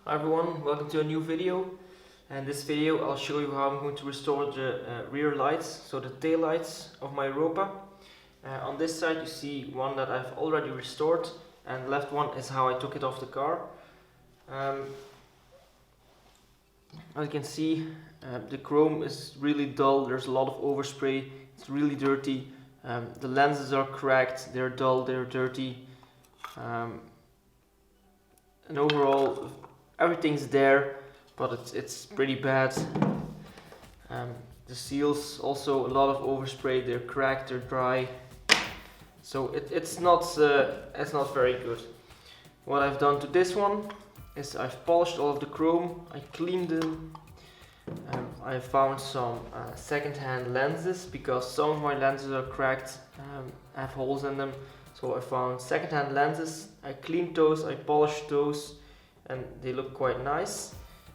Hi everyone, welcome to a new video. And this video I'll show you how I'm going to restore the rear lights, so the tail lights of my Europa. On this side you see one that I've already restored, and the left one is how I took it off the car. As you can see, the chrome is really dull, there's a lot of overspray, it's really dirty. The lenses are cracked, they're dull, they're dirty. And overall everything's there, but it's pretty bad. The seals also a lot of overspray, they're cracked, they're dry, so it's not very good. What I've done to this one is I've polished all of the chrome, I cleaned them. I found some second-hand lenses because some of my lenses are cracked, have holes in them. So I found second-hand lenses, I cleaned those, I polished those, and they look quite nice.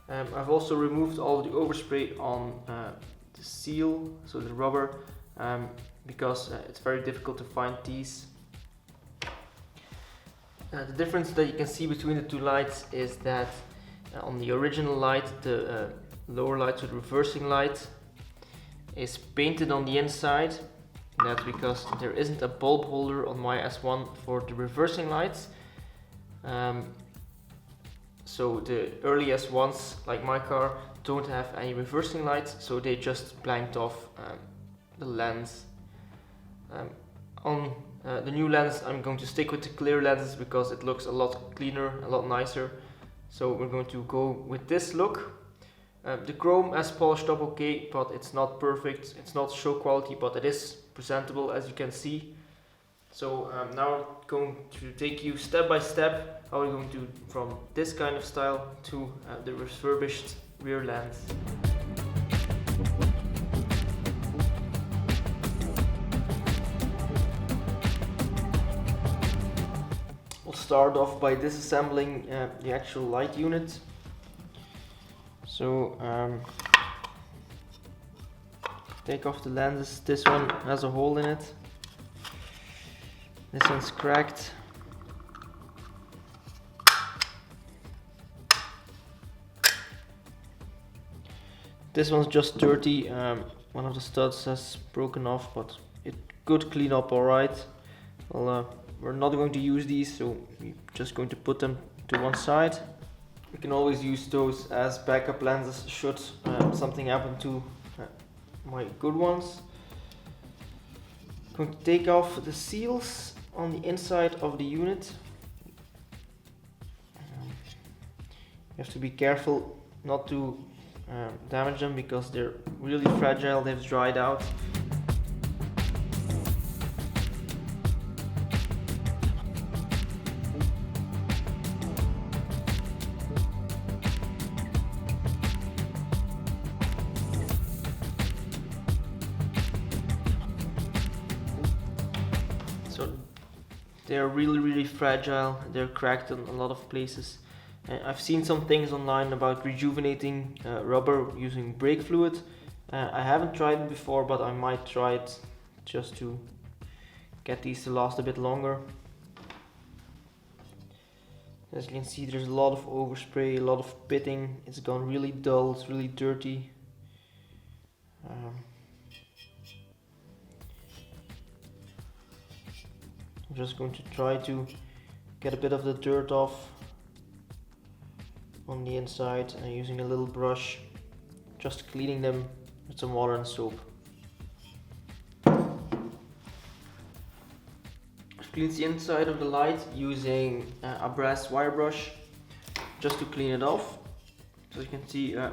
I've also removed all of the overspray on the seal, so the rubber, because it's very difficult to find these. The difference that you can see between the two lights is that on the original light, the lower light, so the reversing light, is painted on the inside. That's because there isn't a bulb holder on my S1 for the reversing lights. So the early S1s, like my car, don't have any reversing lights, so they just blanked off the lens. On the new lens I'm going to stick with the clear lenses because it looks a lot cleaner, a lot nicer. So we're going to go with this look. The chrome has polished up okay, but it's not perfect, it's not show quality, but it is presentable as you can see. So now I'm going to take you step by step how we're going to from this kind of style to the refurbished rear lens. We'll start off by disassembling the actual light unit. So take off the lenses. This one has a hole in it. This one's cracked. This one's just dirty. One of the studs has broken off, but it could clean up alright. Well, we're not going to use these, so we're just going to put them to one side. We can always use those as backup lenses should something happen to my good ones. I'm going to take off the seals on the inside of the unit. You have to be careful not to damage them because they're really fragile, they've dried out. So they're really fragile, they're cracked in a lot of places. I've seen some things online about rejuvenating rubber using brake fluid. I haven't tried it before, but I might try it just to get these to last a bit longer. As you can see, there's a lot of overspray, a lot of pitting, it's gone really dull, it's really dirty. I'm just going to try to get a bit of the dirt off on the inside and using a little brush, just cleaning them with some water and soap. I've cleaned the inside of the light using a brass wire brush just to clean it off. So you can see the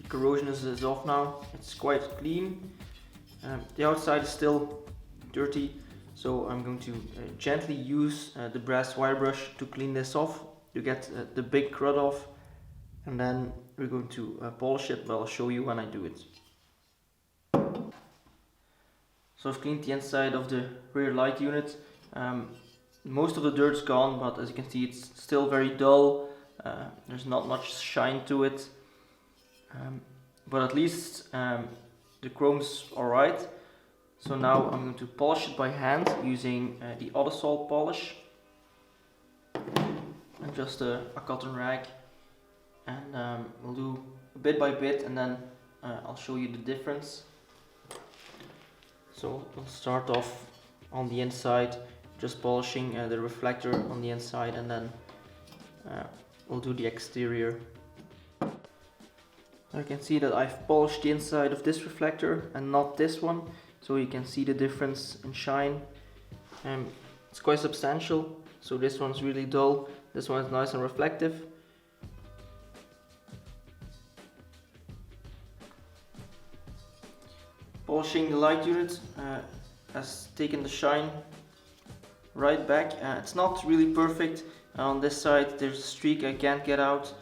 corrosion is off now, it's quite clean. The outside is still dirty, so I'm going to gently use the brass wire brush to clean this off, to get the big crud off, and then we're going to polish it, but I'll show you when I do it. So I've cleaned the inside of the rear light unit. Most of the dirt's gone, but as you can see it's still very dull, there's not much shine to it, but at least the chrome's alright. So now I'm going to polish it by hand using the Autosol polish and just a cotton rag. and we'll do bit by bit, and then I'll show you the difference. So we'll start off on the inside, just polishing the reflector on the inside, and then we'll do the exterior. You can see that I've polished the inside of this reflector and not this one, so you can see the difference in shine. It's quite substantial, so this one's really dull, this one is nice and reflective. Polishing the light unit has taken the shine right back. It's not really perfect. On this side there's a streak I can't get out,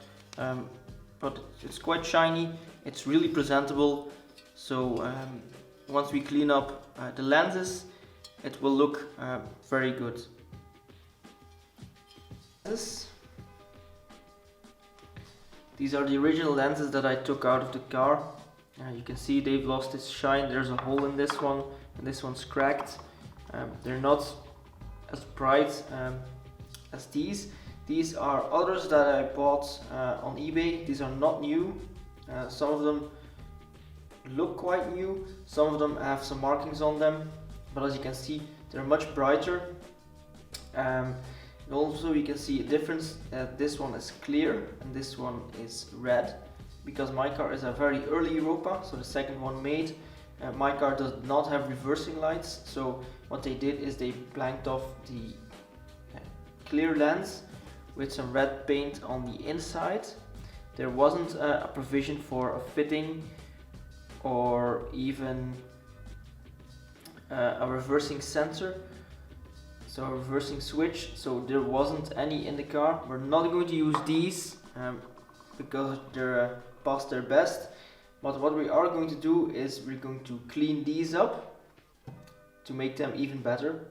but it's quite shiny, it's really presentable. So once we clean up the lenses, it will look very good. These are the original lenses that I took out of the car. You can see they've lost its shine. There's a hole in this one, and this one's cracked. They're not as bright as these. These are others that I bought on eBay. These are not new. Some of them look quite new, some of them have some markings on them, but as you can see they're much brighter. And also you can see a difference. This one is clear and this one is red, because my car is a very early Europa, so the second one made. My car does not have reversing lights, so what they did is they blanked off the clear lens with some red paint on the inside. There wasn't a provision for a fitting or even a reversing sensor, so a reversing switch, so there wasn't any in the car. We're not going to use these because they're past their best, but what we are going to do is we're going to clean these up to make them even better.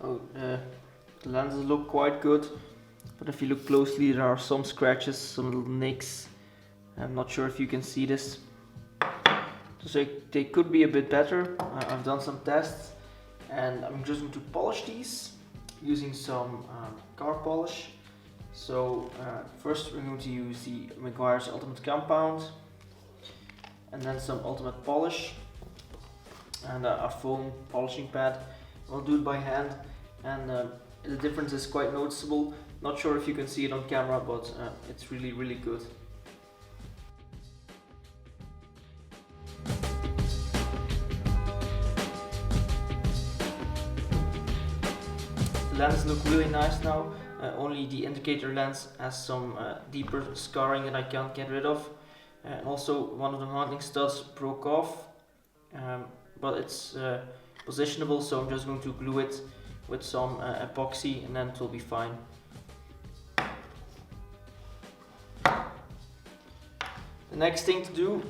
The lenses look quite good, but if you look closely there are some scratches, some little nicks. I'm not sure if you can see this. So they could be a bit better. I've done some tests and I'm just going to polish these using some car polish. So first we're going to use the Meguiar's Ultimate Compound, and then some Ultimate Polish and a foam polishing pad. I'll do it by hand, and the difference is quite noticeable. Not sure if you can see it on camera, but it's really good. The lenses look really nice now. Only the indicator lens has some deeper scarring that I can't get rid of. And also one of the mounting studs broke off, but it's positionable, so I'm just going to glue it with some epoxy and then it will be fine. The next thing to do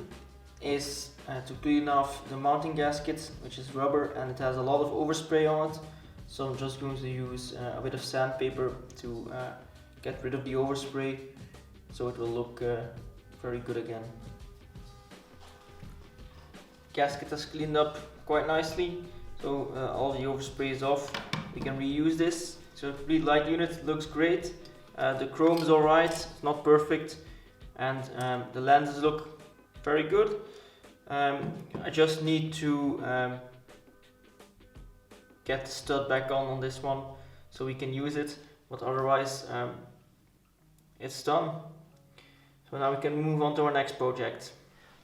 is to clean off the mounting gasket, which is rubber and it has a lot of overspray on it. So I'm just going to use a bit of sandpaper to get rid of the overspray, so it will look very good again. Gasket has cleaned up quite nicely, so all the overspray is off. We can reuse this. So the complete light unit looks great. The chrome is alright, it's not perfect, and the lenses look very good. I just need to get the stud back on this one so we can use it, but otherwise it's done. So now we can move on to our next project.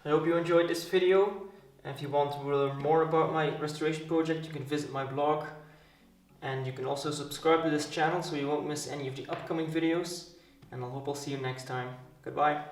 I hope you enjoyed this video. If you want to learn more about my restoration project, you can visit my blog, and you can also subscribe to this channel so you won't miss any of the upcoming videos, and I hope I'll see you next time. Goodbye.